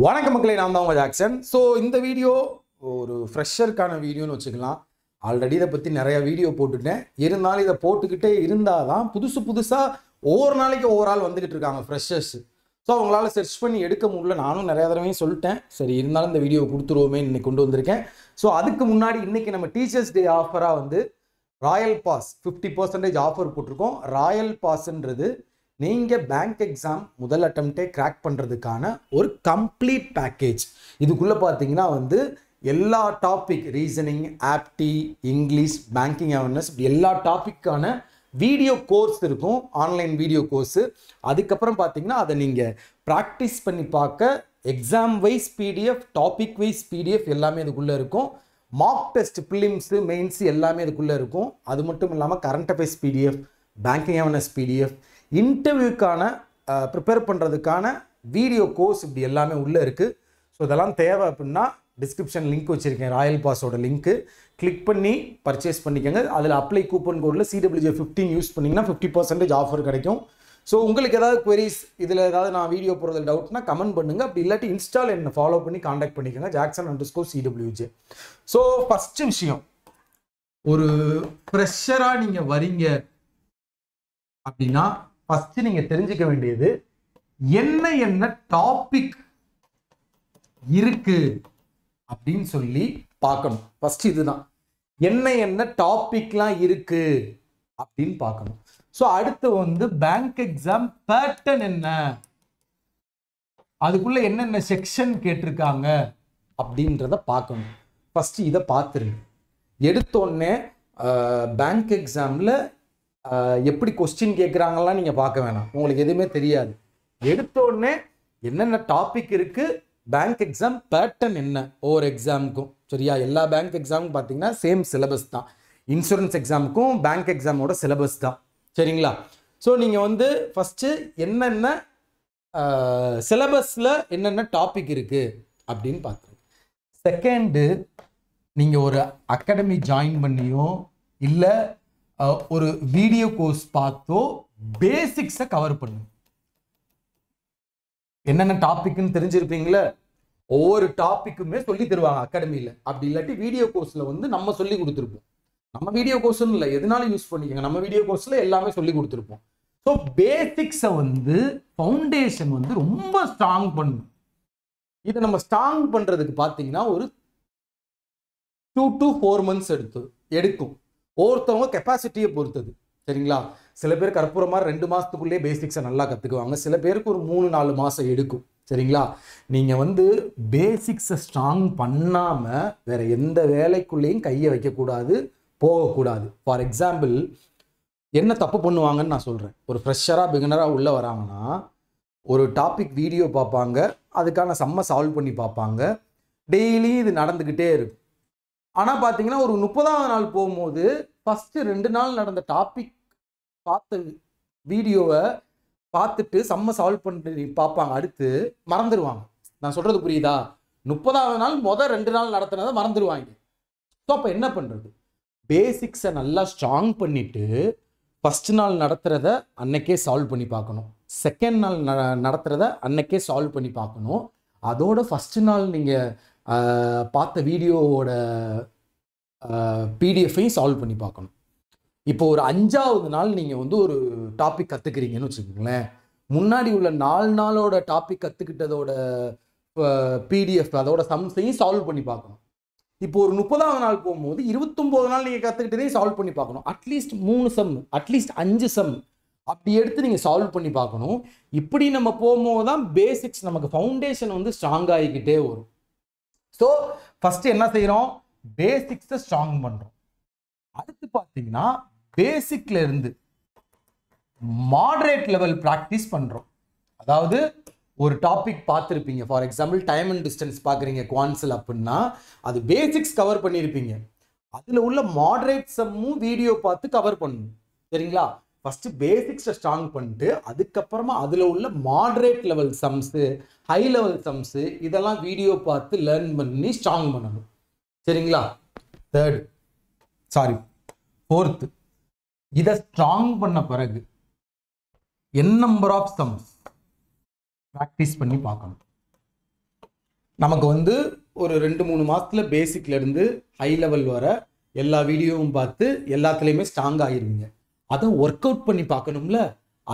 வணக்கம் மக்களே, நான் தான் உங்கள் ஜாக்சன். ஸோ இந்த வீடியோ ஒரு ஃப்ரெஷருக்கான வீடியோன்னு வச்சுக்கலாம். ஆல்ரெடி இதை பற்றி நிறையா வீடியோ போட்டுட்டேன். இருந்தாலும் இதை போட்டுக்கிட்டே இருந்தால் தான் புதுசாக ஒவ்வொரு நாளைக்கு ஒவ்வொரு ஆள் வந்துக்கிட்டு இருக்காங்க ஃப்ரெஷர்ஸ். ஸோ அவங்களால சர்ச் பண்ணி எடுக்க முடியல. நானும் நிறையா தடவையும் சொல்லிட்டேன். சரி, இருந்தாலும் இந்த வீடியோ கொடுத்துருவோமே இன்னைக்கு கொண்டு வந்திருக்கேன். ஸோ அதுக்கு முன்னாடி இன்றைக்கி நம்ம டீச்சர்ஸ் டே ஆஃபராக வந்து ராயல் பாஸ் 50% ஆஃபர் போட்டிருக்கோம். ராயல் பாஸ்ன்றது நீங்கள் பேங்க் எக்ஸாம் முதல் அட்டம்ப்டே கிராக் பண்ணுறதுக்கான ஒரு கம்ப்ளீட் பேக்கேஜ். இதுக்குள்ளே பார்த்தீங்கன்னா வந்து எல்லா டாபிக், ரீசனிங், ஆப்டி, இங்கிலீஷ், பேங்கிங் அவேர்னஸ், எல்லா டாப்பிக்கான வீடியோ கோர்ஸ் இருக்கும், ஆன்லைன் வீடியோ கோர்ஸு. அதுக்கப்புறம் பார்த்தீங்கன்னா அதை நீங்கள் ப்ராக்டிஸ் பண்ணி பார்க்க exam wise PDF, topic wise PDF எல்லாமே இதுக்குள்ளே இருக்கும். மார்க் டெஸ்ட், ப்ரிலிம்ஸு, மெயின்ஸு எல்லாமே இதுக்குள்ளே இருக்கும். அது மட்டும் இல்லாமல் current affairs PDF, banking awareness PDF, இன்டர்வியூக்கான ப்ரிப்பேர் பண்ணுறதுக்கான வீடியோ கோர்ஸ், இப்படி எல்லாமே உள்ளே இருக்குது. ஸோ இதெல்லாம் தேவை அப்படின்னா டிஸ்கிரிப்ஷன் லிங்க் வச்சுருக்கேன், ராயல் பாஸோட லிங்க்கு. கிளிக் பண்ணி பர்ச்சேஸ் பண்ணிக்கோங்க. அதில் அப்ளை கூப்பன் கோடில் CWJ15 யூஸ் பண்ணிங்கன்னா 50% ஆஃபர் கிடைக்கும். ஸோ உங்களுக்கு ஏதாவது குவரிஸ், இதில் ஏதாவது நான் வீடியோ போடுறதுல டவுட்னா கமெண்ட் பண்ணுங்கள். அப்படி இல்லாட்டி இன்ஸ்டால் என்னை ஃபாலோ பண்ணி காண்டாக்ட் பண்ணிக்கோங்க, Jackson_CWJ. ஸோ ஃபஸ்ட்டு விஷயம், ஒரு ஃப்ரெஷராக நீங்கள் வரீங்க அப்படின்னா ஃபர்ஸ்ட் நீங்க தெரிஞ்சுக்க வேண்டியது என்ன டாபிக் இருக்கு அப்படின்னு சொல்லி பார்க்கணும். ஃபர்ஸ்ட் இதுதான், என்ன டாபிக்லாம் இருக்கு அப்படின்னு பார்க்கணும். ஸோ அடுத்து வந்து பேங்க் எக்ஸாம் பேட்டர்ன் என்ன, அதுக்குள்ள என்னென்ன செக்ஷன் கேட்டிருக்காங்க அப்படின்றத பார்க்கணும். ஃபர்ஸ்ட் இதை பார்த்துருங்க. எடுத்தோடனே பேங்க் எக்ஸாமில் எப்படி கொஸ்டின் கேட்குறாங்கலாம் நீங்கள் பார்க்க வேணாம், உங்களுக்கு எதுவுமே தெரியாது. எடுத்தோடனே என்னென்ன டாபிக் இருக்குது, பேங்க் எக்ஸாம் பேட்டர்ன் என்ன ஒவ்வொரு எக்ஸாமுக்கும். சரியா? எல்லா பேங்க் எக்ஸாமுக்கும் பார்த்தீங்கன்னா சேம் சிலபஸ் தான். இன்சூரன்ஸ் எக்ஸாமுக்கும் பேங்க் எக்ஸாமோட சிலபஸ் தான். சரிங்களா? ஸோ நீங்கள் வந்து ஃபஸ்ட்டு என்னென்ன சிலபஸில் என்னென்ன டாபிக் இருக்குது அப்படின்னு பார்த்துருங்க. செகண்டு, நீங்கள் ஒரு அகாடமி ஜாயின் பண்ணியோ இல்லை ஒரு வீடியோ கோர்ஸ் பார்த்தோ பேசிக்ஸை கவர் பண்ணுங்க. என்னென்ன டாபிக்னு தெரிஞ்சிருப்பீங்களே, ஒவ்வொரு டாபிக்குமே சொல்லி தருவாங்க அகாடமியில். அப்படி இல்லாட்டி வீடியோ கோர்ஸில் வந்து நம்ம சொல்லி கொடுத்துருப்போம். நம்ம வீடியோ கோர்ஸ்னு இல்லை, எதுனாலும் யூஸ் பண்ணிக்கோங்க. நம்ம வீடியோ கோர்ஸில் எல்லாமே சொல்லி கொடுத்துருப்போம். ஸோ பேசிக்ஸை வந்து ஃபவுண்டேஷன் வந்து ரொம்ப ஸ்ட்ராங் பண்ணணும். இதை நம்ம ஸ்ட்ராங் பண்ணுறதுக்கு பார்த்தீங்கன்னா ஒரு 2 to 4 months எடுக்கும். ஒவ்வொருத்தவங்க கெப்பாசிட்டியை பொறுத்தது. சரிங்களா? சில பேர் கற்பூரமாக 2 மாதத்துக்குள்ளேயே பேசிக்ஸை நல்லா கற்றுக்குவாங்க. சில பேருக்கு ஒரு 3-4 மாதம் எடுக்கும். சரிங்களா? நீங்கள் வந்து பேசிக்ஸை ஸ்ட்ராங் பண்ணாமல் வேற எந்த வேலைக்குள்ளேயும் கையை வைக்கக்கூடாது, போகக்கூடாது. ஃபார் எக்ஸாம்பிள், என்ன தப்பு பண்ணுவாங்கன்னு நான் சொல்கிறேன். ஒரு ஃப்ரெஷராக பிகினராக உள்ளே வராங்கன்னா ஒரு டாபிக் வீடியோ பார்ப்பாங்க, அதுக்கான சம்மை சால்வ் பண்ணி பார்ப்பாங்க. டெய்லி இது நடந்துக்கிட்டே இருக்கும். ஆனால் பார்த்தீங்கன்னா ஒரு 30ஆவது நாள் போகும்போது ஃபஸ்ட்டு 2 நாள் நடந்த டாபிக் பார்த்த வீடியோவை பார்த்துட்டு சம்ம சால்வ் பண்ணி பார்ப்பாங்க, அடுத்து மறந்துடுவாங்க. நான் சொல்கிறது புரியுதா? 30ஆவது நாள் 2 நாள் நடத்தினதை மறந்துடுவாங்க. ஸோ அப்போ என்ன பண்ணுறது? பேசிக்ஸை நல்லா ஸ்ட்ராங் பண்ணிவிட்டு ஃபஸ்ட் நாள் நடத்துகிறத அன்னைக்கே சால்வ் பண்ணி பார்க்கணும். செகண்ட் நாள் நடத்துகிறத அன்னைக்கே சால்வ் பண்ணி பார்க்கணும். அதோட ஃபஸ்ட்டு நாள் நீங்கள் பார்த்த வீடியோவோட பிடிஎஃப்பையும் சால்வ் பண்ணி பார்க்கணும். இப்போ ஒரு 5ஆவது நாள் நீங்கள் வந்து ஒரு டாபிக் கற்றுக்கிறீங்கன்னு வச்சுக்கோங்களேன். முன்னாடி உள்ள 4 நாளோட டாபிக் கற்றுக்கிட்டதோட பிடிஎஃப், அதோட சம்ஸையும் சால்வ் பண்ணி பார்க்கணும். இப்போ ஒரு 30ஆவது நாள் போகும்போது 29 நாள் நீங்கள் கற்றுக்கிட்டதையும் சால்வ் பண்ணி பார்க்கணும். அட்லீஸ்ட் 3 சம், அட்லீஸ்ட் 5 சம் அப்படி எடுத்து நீங்கள் சால்வ் பண்ணி பார்க்கணும். இப்படி நம்ம போகும்போது தான் பேசிக்ஸ், நமக்கு ஃபவுண்டேஷன் வந்து ஸ்ட்ராங் ஆகிக்கிட்டே வரும். ஸோ ஃபஸ்ட்டு என்ன செய்கிறோம்? பேசிக்ஸை ஸ்ட்ராங் பண்ணுறோம். அடுத்து பார்த்தீங்கன்னா பேசிக்ல இருந்து மாடரேட் லெவல் ப்ராக்டிஸ் பண்ணுறோம். அதாவது ஒரு டாபிக் பார்த்துருப்பீங்க, for example time and distance பார்க்குறீங்க குவான்சல் அப்படின்னா, அது பேசிக்ஸ் கவர் பண்ணியிருப்பீங்க. அதில் உள்ள மாடரேட் சம்மும் வீடியோ பார்த்து கவர் பண்ணணும். சரிங்களா? ஃபஸ்ட்டு பேசிக்ஸை ஸ்ட்ராங் பண்ணிட்டு அதுக்கப்புறமா அதில் உள்ள moderate level sums, high level sums இதெல்லாம் வீடியோ பார்த்து லேர்ன் பண்ணி ஸ்ட்ராங் பண்ணணும். சரிங்களா? ஃபோர்த்து, இதை ஸ்ட்ராங் பண்ண பிறகு n number of sums practice பண்ணி பார்க்கணும். நமக்கு வந்து ஒரு 2-3 மாதத்துல பேசிக்லேருந்து ஹை லெவல் வர எல்லா வீடியோவும் பார்த்து எல்லாத்துலேயுமே ஸ்ட்ராங் ஆகிருவீங்க. அதை ஒர்க் அவுட் பண்ணி பார்க்கணும்ல,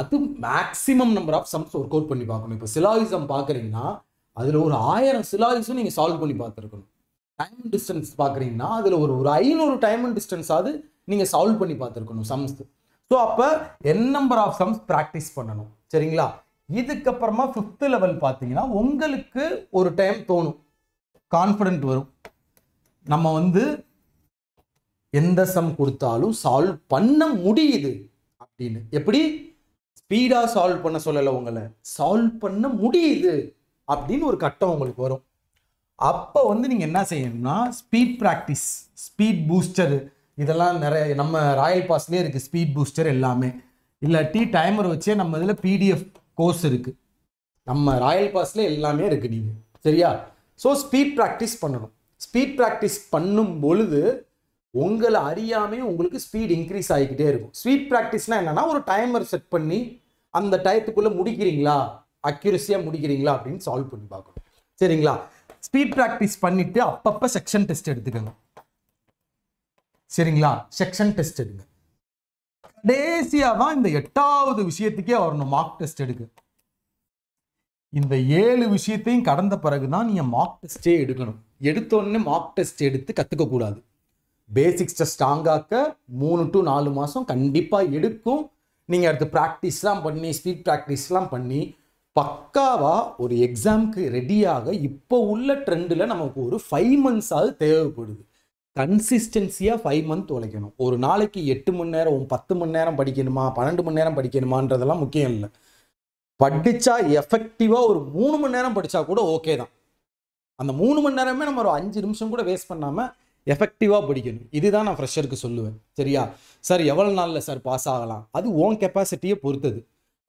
அது maximum number of sums work out பண்ணி பார்க்கணும். இப்போ சிலாயிசம் பார்க்குறீங்கன்னா அதில் ஒரு 1000 சிலாயிஸும் நீங்கள் சால்வ் பண்ணி பார்த்துருக்கணும். டைம் அண்ட் டிஸ்டன்ஸ் பார்க்குறீங்கன்னா அதில் ஒரு 500 டைம் அண்ட் டிஸ்டன்ஸாவது நீங்கள் சால்வ் பண்ணி பார்த்துருக்கணும் சம்ஸ். ஸோ அப்போ என் நம்பர் ஆஃப் சம்ஸ் ப்ராக்டிஸ் பண்ணணும். சரிங்களா? இதுக்கப்புறமா 5th லெவல் பார்த்தீங்கன்னா உங்களுக்கு ஒரு டைம் தோணும், கான்ஃபிடென்ட் வரும், நம்ம வந்து எந்த சம் கொடுத்தாலும் சால்வ் பண்ண முடியுது அப்படின்னு. எப்படி? ஸ்பீடாக சால்வ் பண்ண சொல்லலை, உங்களை சால்வ் பண்ண முடியுது அப்படின்னு ஒரு கட்டம் உங்களுக்கு வரும். அப்போ வந்து நீங்கள் என்ன செய்யணும்னா ஸ்பீட் ப்ராக்டிஸ், ஸ்பீட் பூஸ்டர், இதெல்லாம் நிறைய நம்ம ராயல் பாஸ்லேயே இருக்குது. ஸ்பீட் பூஸ்டர் எல்லாமே இல்லாட்டி டைமர் வச்சே நம்ம இதில் பிடிஎஃப் கோர்ஸ் இருக்குது. நம்ம ராயல் பாஸ்ல எல்லாமே இருக்குது நீங்கள். சரியா? ஸோ ஸ்பீட் ப்ராக்டிஸ் பண்ணணும். ஸ்பீட் ப்ராக்டிஸ் பண்ணும் பொழுது உங்களை அறியாமே உங்களுக்கு ஸ்பீட் இன்க்ரீஸ் ஆகிக்கிட்டே இருக்கும். ஸ்பீட் ப்ராக்டிஸ்னால் என்னென்னா ஒரு டைமர் செட் பண்ணி அந்த டயத்துக்குள்ளே முடிக்கிறீங்களா, அக்யூரஸியாக முடிக்கிறீங்களா அப்படின்னு சால்வ் பண்ணி பார்க்கணும். சரிங்களா? ஸ்பீட் ப்ராக்டிஸ் பண்ணிவிட்டு அப்பப்போ செக்ஷன் டெஸ்ட் எடுத்துக்கணும். சரிங்களா? செக்ஷன் டெஸ்ட் எடுங்க. கடைசியாக தான் இந்த 8வது விஷயத்துக்கே வரணும், மார்க் டெஸ்ட் எடுக்க. இந்த 7 விஷயத்தையும் கடந்த பிறகு தான் நீங்கள் மார்க் டெஸ்ட்டே எடுக்கணும். எடுத்தோடனே மார்க் டெஸ்ட் எடுத்து கற்றுக்கக்கூடாது. பேசிக்ஸை ஸ்ட்ராங்காக்க 3 to 4 மாதம் கண்டிப்பாக எடுக்கும். நீங்கள் அடுத்து ப்ராக்டிஸ்லாம் பண்ணி ஸ்பீட் ப்ராக்டிஸ்லாம் பண்ணி பக்காவாக ஒரு எக்ஸாமுக்கு ரெடியாக இப்போ உள்ள ட்ரெண்டில் நமக்கு ஒரு 5 months தேவைப்படுது. கன்சிஸ்டன்சியாக 5 months உழைக்கணும். ஒரு நாளைக்கு 8 மணி நேரம் 10 மணி நேரம் படிக்கணுமா 12 மணி நேரம் படிக்கணுமான்றதெல்லாம் முக்கியம் இல்லை. படித்தா எஃபெக்டிவாக ஒரு 3 மணி நேரம் படித்தா கூட ஓகே தான். அந்த 3 மணி நேரமே நம்ம ஒரு 5 நிமிஷம் கூட வேஸ்ட் பண்ணாமல் எஃபெக்டிவாக படிக்கணும். இதுதான் நான் ஃப்ரெஷருக்கு சொல்லுவேன். சரியா? சார் எவ்வளோ நாளில் சார் பாஸ் ஆகலாம்? அது ஓன் கெப்பாசிட்டியை பொறுத்தது.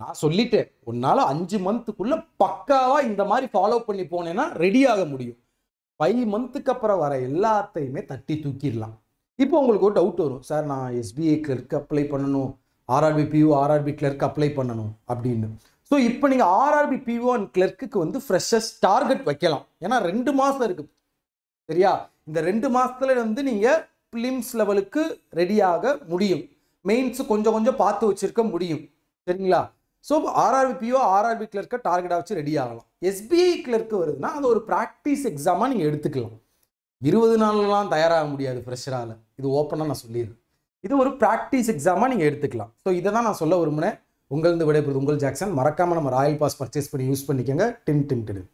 நான் சொல்லிட்டேன், உன்னால் 5 monthக்குள்ளே பக்காவாக இந்த மாதிரி ஃபாலோ பண்ணி போனேன்னா ரெடியாக முடியும். 5 monthக்கு அப்புறம் வர எல்லாத்தையுமே தட்டி தூக்கிடலாம். இப்போ உங்களுக்கு ஒரு டவுட் வரும், சார் நான் எஸ்பிஐ கிளர்க்கு அப்ளை பண்ணணும், RRB PO RRB clerk apply பண்ணணும் அப்படின்னு. ஸோ இப்போ நீங்கள் ஆர்ஆர்பி பிஓ அண்ட் கிளர்க்கு வந்து ஃப்ரெஷர்ஸ் டார்கெட் வைக்கலாம். ஏன்னா 2 மாதம் இருக்குது. சரியா? இந்த 2 மாதத்துல வந்து நீங்கள் பிலிம்ஸ் லெவலுக்கு ரெடியாக முடியும். மெயின்ஸ் கொஞ்சம் கொஞ்சம் பார்த்து வச்சிருக்க முடியும். சரிங்களா? ஸோ ஆர்ஆர்பி பிஓ ஆர்ஆர்பி கிளர்க்கை டார்கெட்டாக வச்சு ரெடி ஆகலாம். எஸ்பிஐ கிளர்க்கு வருதுன்னா அது ஒரு ப்ராக்டிஸ் எக்ஸாமாக நீங்கள் எடுத்துக்கலாம். 20 நாள்லாம் தயாராக முடியாது ஃப்ரெஷரால். இது ஓப்பனாக நான் சொல்லிடுறேன். இது ஒரு ப்ராக்டிஸ் எக்ஸாமாக நீங்கள் எடுத்துக்கலாம். ஸோ இதை தான் நான் சொல்ல விரும்பினேன். உங்களது விடைபெறுவது உங்கள் ஜாக்சன். மறக்காமல் நம்ம ராயல் பாஸ் பர்ச்சேஸ் பண்ணி யூஸ் பண்ணிக்கோங்க. டின் டின் டின்.